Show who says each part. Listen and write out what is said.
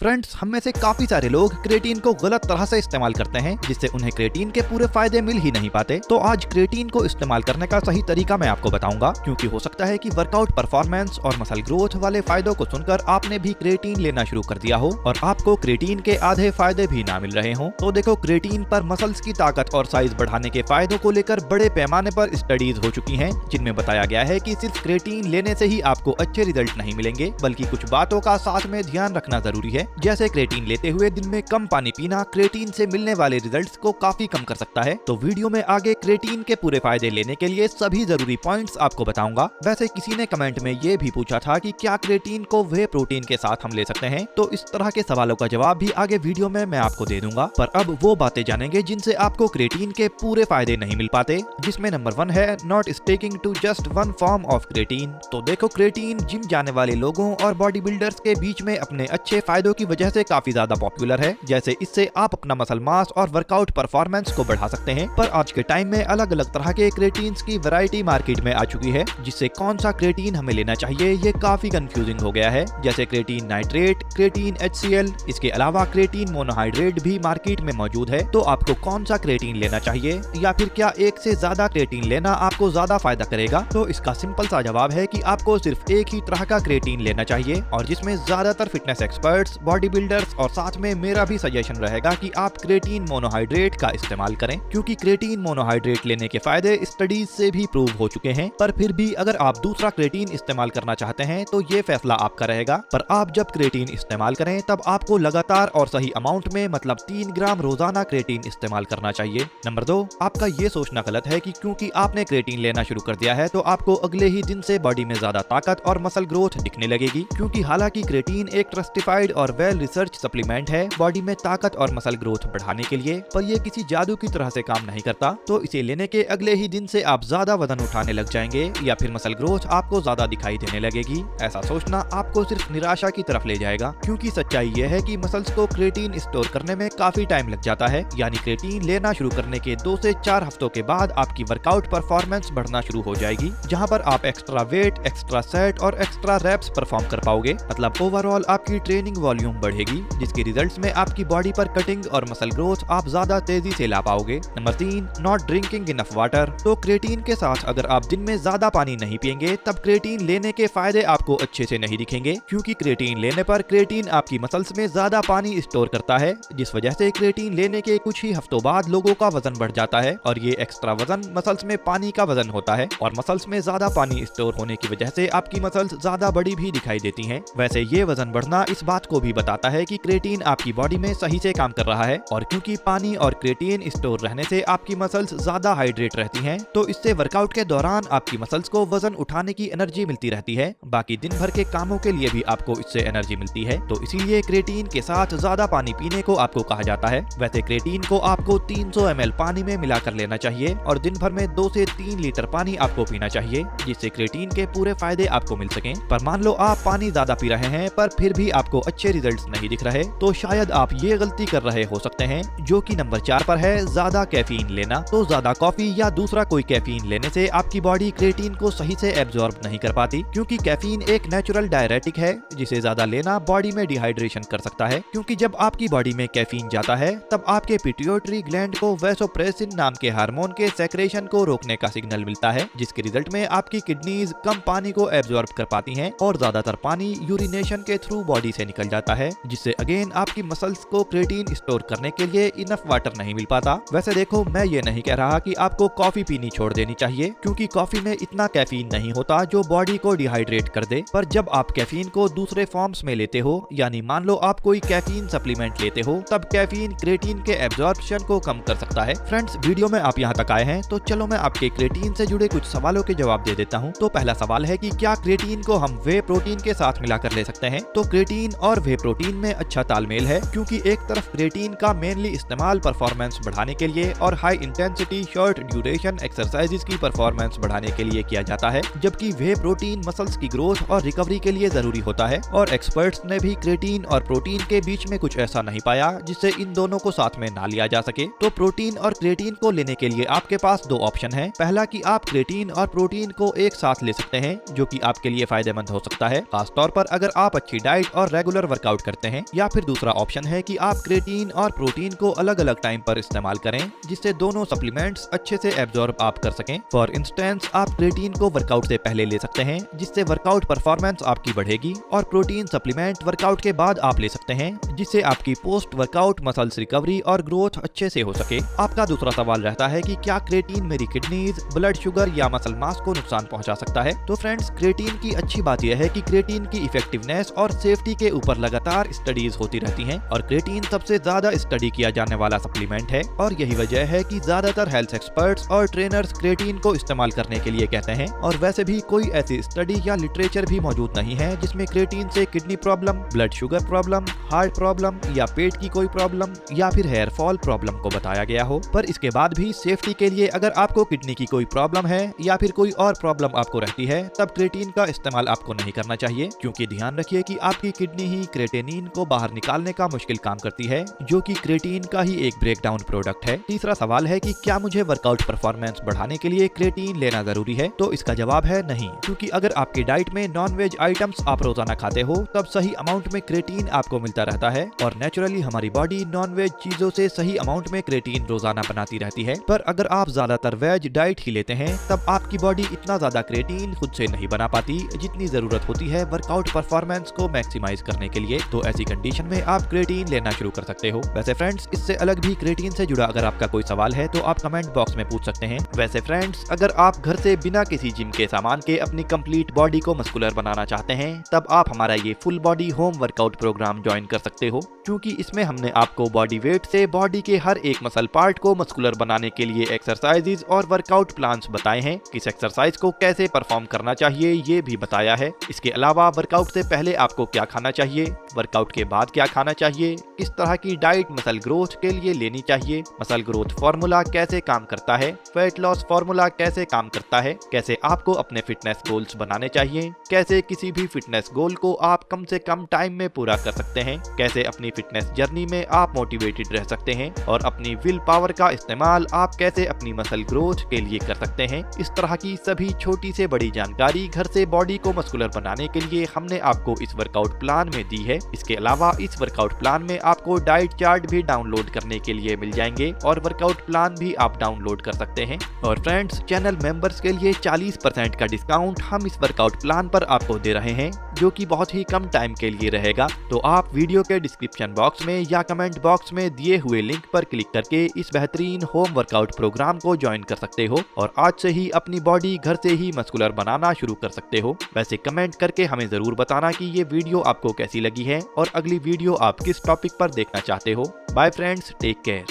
Speaker 1: Friends, हम में से काफी सारे लोग क्रेटीन को गलत तरह से इस्तेमाल करते हैं, जिससे उन्हें क्रेटीन के पूरे फायदे मिल ही नहीं पाते। तो आज क्रेटीन को इस्तेमाल करने का सही तरीका मैं आपको बताऊंगा, क्योंकि हो सकता है कि वर्कआउट परफॉर्मेंस और मसल ग्रोथ वाले फायदों को सुनकर आपने भी क्रेटीन लेना शुरू कर दिया हो और आपको क्रेटीन के आधे फायदे भी ना मिल रहे हो। तो देखो, क्रेटीन पर मसल्स की ताकत और साइज बढ़ाने के फायदों को लेकर बड़े पैमाने पर स्टडीज हो चुकी हैं, जिनमें बताया गया है कि सिर्फ क्रेटीन लेने से ही आपको अच्छे रिजल्ट नहीं मिलेंगे, बल्कि कुछ बातों का साथ में ध्यान रखना जरूरी है। जैसे क्रेटीन लेते हुए दिन में कम पानी पीना क्रेटीन से मिलने वाले रिजल्ट्स को काफी कम कर सकता है। तो वीडियो में आगे क्रेटीन के पूरे फायदे लेने के लिए सभी जरूरी पॉइंट्स आपको बताऊंगा। वैसे किसी ने कमेंट में ये भी पूछा था कि क्या क्रेटीन को वे प्रोटीन के साथ हम ले सकते हैं, तो इस तरह के सवालों का जवाब भी आगे वीडियो में मैं आपको दे दूंगा। पर अब वो बातें जानेंगे जिनसे आपको क्रेटीन के पूरे फायदे नहीं मिल पाते, जिसमें नंबर 1 है not sticking to just one form of creatine. तो देखो, क्रेटीन जिम जाने वाले लोगों और बॉडी बिल्डर्स के बीच में अपने अच्छे फायदों की वजह से काफी ज्यादा पॉपुलर है। जैसे इससे आप अपना मसल मास और वर्कआउट परफॉर्मेंस को बढ़ा सकते हैं। पर आज के टाइम में अलग अलग तरह के क्रेटीन्स की वैरायटी मार्केट में आ चुकी है, जिससे कौन सा क्रेटीन हमें लेना चाहिए ये काफी कंफ्यूजिंग हो गया है। जैसे क्रेटीन नाइट्रेट, क्रेटीन HCl, इसके अलावा क्रेटीन मोनोहाइड्रेट भी मार्केट में मौजूद है। तो आपको कौन सा क्रेटीन लेना चाहिए, या फिर क्या एक से ज्यादा क्रेटीन लेना आपको ज्यादा फायदा करेगा? तो इसका सिंपल सा जवाब है कि आपको सिर्फ एक ही तरह का क्रेटीन लेना चाहिए, और जिसमें ज्यादातर फिटनेस एक्सपर्ट्स, बॉडी बिल्डर्स और साथ में मेरा भी सजेशन रहेगा कि आप क्रेटीन मोनोहाइड्रेट का इस्तेमाल करें, क्योंकि क्रेटीन मोनोहाइड्रेट लेने के फायदे स्टडीज से भी प्रूव हो चुके हैं। पर फिर भी अगर आप दूसरा क्रेटीन इस्तेमाल करना चाहते हैं तो ये फैसला आपका रहेगा। पर आप जब क्रेटीन इस्तेमाल करें तब आपको लगातार और सही अमाउंट में, मतलब 3 ग्राम रोजाना क्रेटीन इस्तेमाल करना चाहिए। नंबर 2, आपका ये सोचना गलत है कि क्योंकि आपने क्रेटीन लेना शुरू कर दिया है तो आपको अगले ही दिन से बॉडी में ज्यादा ताकत और मसल ग्रोथ दिखने लगेगी, क्योंकि हालांकि क्रेटीन एक ट्रस्टिफाइड और वेल रिसर्च सप्लीमेंट है बॉडी में ताकत और मसल ग्रोथ बढ़ाने के लिए, पर ये किसी जादू की तरह से काम नहीं करता। तो इसे लेने के अगले ही दिन से आप ज्यादा वजन उठाने लग जाएंगे या फिर मसल ग्रोथ आपको ज्यादा दिखाई देने लगेगी। ऐसा सोचना आपको सिर्फ निराशा की तरफ ले जाएगा, क्योंकि सच्चाई ये है कि मसल्स को क्रेटीन स्टोर करने में काफी टाइम लग जाता है। यानी क्रेटीन लेना शुरू करने के 2 से 4 हफ्तों के बाद आपकी वर्कआउट परफॉर्मेंस बढ़ना शुरू हो जाएगी, जहाँ पर आप एक्स्ट्रा वेट, एक्स्ट्रा सेट और एक्स्ट्रा रेप्स परफॉर्म कर पाओगे। मतलब ओवरऑल आपकी ट्रेनिंग वॉल्यूम बढ़ेगी, जिसके रिजल्ट्स में आपकी बॉडी पर कटिंग और मसल ग्रोथ आप ज्यादा तेजी से ला पाओगे। Number 3, not drinking enough water. तो क्रेटीन के साथ अगर आप दिन में ज्यादा पानी नहीं पिएंगे तब क्रेटीन लेने के फायदे आपको अच्छे से नहीं दिखेंगे, क्योंकि क्रेटीन लेने पर क्रेटीन आपकी मसल्स में ज्यादा पानी स्टोर करता है, जिस वजह से क्रेटीन लेने के कुछ ही हफ्तों बाद लोगों का वजन बढ़ जाता है। और ये एक्स्ट्रा वजन मसल्स में पानी का वजन होता है, और मसल्स में ज्यादा पानी स्टोर होने की वजह से आपकी मसल्स ज्यादा बड़ी भी दिखाई देती हैं। वैसे ये वजन बढ़ना इस बात को भी बताता है कि क्रेटीन आपकी बॉडी में सही से काम कर रहा है, और क्योंकि पानी और क्रेटीन स्टोर रहने से आपकी मसल्स ज्यादा हाइड्रेट रहती हैं, तो इससे वर्कआउट के दौरान आपकी मसल्स को वजन उठाने की एनर्जी मिलती रहती है। बाकी दिन भर के कामों के लिए भी आपको इससे एनर्जी मिलती है। तो इसीलिए क्रेटीन के साथ ज्यादा पानी पीने को आपको कहा जाता है। वैसे क्रेटीन को आपको 300 ml पानी में मिलाकर लेना चाहिए, और दिन भर में 2 से 3 लीटर पानी आपको पीना चाहिए, जिससे क्रेटीन के पूरे फायदे आपको मिल सकें। पर मान लो आप पानी ज्यादा पी रहे हैं पर फिर भी आपको अच्छे रिजल्ट्स नहीं दिख रहे, तो शायद आप ये गलती कर रहे हो सकते हैं, जो कि नंबर 4 पर है, ज्यादा कैफीन लेना। तो ज्यादा कॉफी या दूसरा कोई कैफीन लेने से आपकी बॉडी क्रेटीन को सही से एब्जॉर्ब नहीं कर पाती, क्योंकि कैफीन एक नेचुरल डायरेटिक है, जिसे ज्यादा लेना बॉडी में डिहाइड्रेशन कर सकता है। क्योंकि जब आपकी बॉडी में कैफीन जाता है तब आपके पिट्यूटरी ग्लैंड को वैसोप्रेसिन नाम के हार्मोन के सेक्रेशन को रोकने का सिग्नल मिलता है, जिसके रिजल्ट में आपकी किडनीज कम पानी को एब्जॉर्ब कर पाती हैं, और ज्यादातर पानी यूरिनेशन के थ्रू बॉडी से निकल जाता है, जिससे अगेन आपकी मसल्स को क्रेटीन स्टोर करने के लिए इनफ वाटर नहीं मिल पाता। वैसे देखो, मैं ये नहीं कह रहा कि आपको कॉफी पीनी छोड़ देनी चाहिए, क्योंकि कॉफी में इतना कैफीन नहीं होता जो बॉडी को डिहाइड्रेट कर दे। पर जब आप कैफीन को दूसरे फॉर्म्स में लेते हो, यानी मान लो आप कोई कैफीन सप्लीमेंट लेते हो, तब कैफीन क्रेटीन के एब्जॉर्प्शन को कम कर सकता है। फ्रेंड्स, वीडियो में आप यहाँ तक आए हैं तो चलो मैं आपके क्रेटीन से जुड़े कुछ सवालों के जवाब दे देता हूँ। तो पहला सवाल है कि क्या क्रेटीन को हम वे प्रोटीन के साथ मिलाकर ले सकते हैं? तो क्रेटीन और वे प्रोटीन में अच्छा तालमेल है, क्योंकि एक तरफ क्रेटीन का मेनली इस्तेमाल परफॉर्मेंस बढ़ाने के लिए और high intensity short duration exercises की परफॉर्मेंस बढ़ाने के लिए किया जाता है, जबकि वे प्रोटीन मसल्स की ग्रोथ और रिकवरी के लिए जरूरी होता है। और एक्सपर्ट्स ने भी क्रेटीन और प्रोटीन के बीच में कुछ ऐसा नहीं पाया जिससे इन दोनों को साथ में ना लिया जा सके। तो प्रोटीन और क्रेटीन को लेने के लिए आपके पास 2 ऑप्शन है। पहला कि आप क्रेटीन और प्रोटीन को एक साथ ले सकते हैं, जो कि आपके लिए फायदेमंद हो सकता है, खासतौर पर अगर आप अच्छी डाइट और रेगुलर वर्कआउट वर्कआउट करते हैं, या फिर दूसरा ऑप्शन है कि आप क्रेटीन और प्रोटीन को अलग अलग टाइम पर इस्तेमाल करें जिससे दोनों सप्लीमेंट्स अच्छे से एब्जॉर्ब आप कर सकें। फॉर इंस्टेंस आप क्रेटीन को वर्कआउट से पहले ले सकते हैं जिससे वर्कआउट परफॉर्मेंस आपकी बढ़ेगी, और प्रोटीन सप्लीमेंट वर्कआउट के बाद आप ले सकते हैं जिससे आपकी पोस्ट वर्कआउट मसल्स रिकवरी और ग्रोथ अच्छे से हो सके। आपका दूसरा सवाल रहता है कि क्या क्रेटीन मेरी किडनीज, ब्लड शुगर या मसल मास को नुकसान पहुंचा सकता है। तो फ्रेंड्स, क्रेटीन की अच्छी बात यह है कि क्रेटीन की इफेक्टिवनेस और सेफ्टी के ऊपर लगातार स्टडीज होती रहती हैं, और क्रेटीन सबसे ज्यादा स्टडी किया जाने वाला सप्लीमेंट है, और यही वजह है कि ज्यादातर हेल्थ एक्सपर्ट्स और ट्रेनर्स क्रेटीन को इस्तेमाल करने के लिए कहते हैं। और वैसे भी कोई ऐसी स्टडी या लिटरेचर भी मौजूद नहीं है जिसमें क्रेटीन से kidney problem, blood sugar problem, heart problem या पेट की कोई प्रॉब्लम या फिर हेयर फॉल प्रॉब्लम को बताया गया हो। पर इसके बाद भी सेफ्टी के लिए अगर आपको किडनी की कोई प्रॉब्लम है या फिर कोई और प्रॉब्लम आपको रहती है, तब क्रेटीन का इस्तेमाल आपको नहीं करना चाहिए, क्योंकि ध्यान रखिए कि आपकी किडनी ही क्रेटेनिन को बाहर निकालने का मुश्किल काम करती है, जो कि क्रेटीन का ही एक ब्रेकडाउन प्रोडक्ट है। तीसरा सवाल है कि क्या मुझे वर्कआउट परफॉर्मेंस बढ़ाने के लिए क्रेटीन लेना जरूरी है। तो इसका जवाब है नहीं, क्योंकि अगर आपकी डाइट में नॉन वेज आइटम्स आप रोजाना खाते हो तब सही अमाउंट में क्रेटीन आपको मिलता रहता है, और नेचुरली हमारी बॉडी नॉन वेज चीजों से सही अमाउंट में क्रेटीन रोजाना बनाती रहती है। पर अगर आप ज्यादातर वेज डाइट ही लेते हैं तब आपकी बॉडी इतना ज्यादा क्रेटीन खुद से नहीं बना पाती जितनी जरूरत होती है वर्कआउट परफॉर्मेंस को मैक्सिमाइज करने के लिए। तो ऐसी कंडीशन में आप क्रेटीन लेना शुरू कर सकते हो। वैसे फ्रेंड्स, इससे अलग भी क्रेटीन से जुड़ा अगर आपका कोई सवाल है तो आप कमेंट बॉक्स में पूछ सकते हैं। वैसे फ्रेंड्स, अगर आप घर से बिना किसी जिम के सामान के अपनी कंप्लीट बॉडी को मस्कुलर बनाना चाहते हैं, तब आप हमारा ये full body home workout program join कर सकते हो, क्योंकि इसमें हमने आपको बॉडी वेट से बॉडी के हर एक मसल पार्ट को मस्कुलर बनाने के लिए एक्सरसाइजेज और वर्कआउट प्लान्स बताए हैं। किस एक्सरसाइज को कैसे परफॉर्म करना चाहिए ये भी बताया है। इसके अलावा वर्कआउट से पहले आपको क्या खाना चाहिए, वर्कआउट के बाद क्या खाना चाहिए, किस तरह की डाइट मसल ग्रोथ के लिए लेनी चाहिए, मसल ग्रोथ फार्मूला कैसे काम करता है, वेट लॉस फार्मूला कैसे काम करता है, कैसे आपको अपने फिटनेस गोल्स बनाने चाहिए, कैसे किसी भी फिटनेस गोल को आप कम से कम टाइम में पूरा कर सकते हैं, कैसे अपनी फिटनेस जर्नी में आप मोटिवेटेड रह सकते हैं, और अपनी विल पावर का इस्तेमाल आप कैसे अपनी मसल ग्रोथ के लिए कर सकते हैं। इस तरह की सभी छोटी से बड़ी जानकारी घर से बॉडी को मस्कुलर बनाने के लिए हमने आपको इस वर्कआउट प्लान में दी है। इसके अलावा इस वर्कआउट प्लान में आपको डाइट चार्ट भी डाउनलोड करने के लिए मिल जाएंगे, और वर्कआउट प्लान भी आप डाउनलोड कर सकते हैं। और फ्रेंड्स, चैनल मेंबर्स के लिए 40% का डिस्काउंट हम इस वर्कआउट प्लान पर आपको दे रहे हैं, जो कि बहुत ही कम टाइम के लिए रहेगा। तो आप वीडियो के डिस्क्रिप्शन बॉक्स में या कमेंट बॉक्स में दिए हुए लिंक पर क्लिक करके इस बेहतरीन होम वर्कआउट प्रोग्राम को ज्वाइन कर सकते हो, और आज से ही अपनी बॉडी घर से ही मस्कुलर बनाना शुरू कर सकते हो। वैसे कमेंट करके हमें जरूर बताना कि ये वीडियो आपको कैसी लगी है और अगली वीडियो आप किस टॉपिक पर देखना चाहते हो। Bye friends, take care.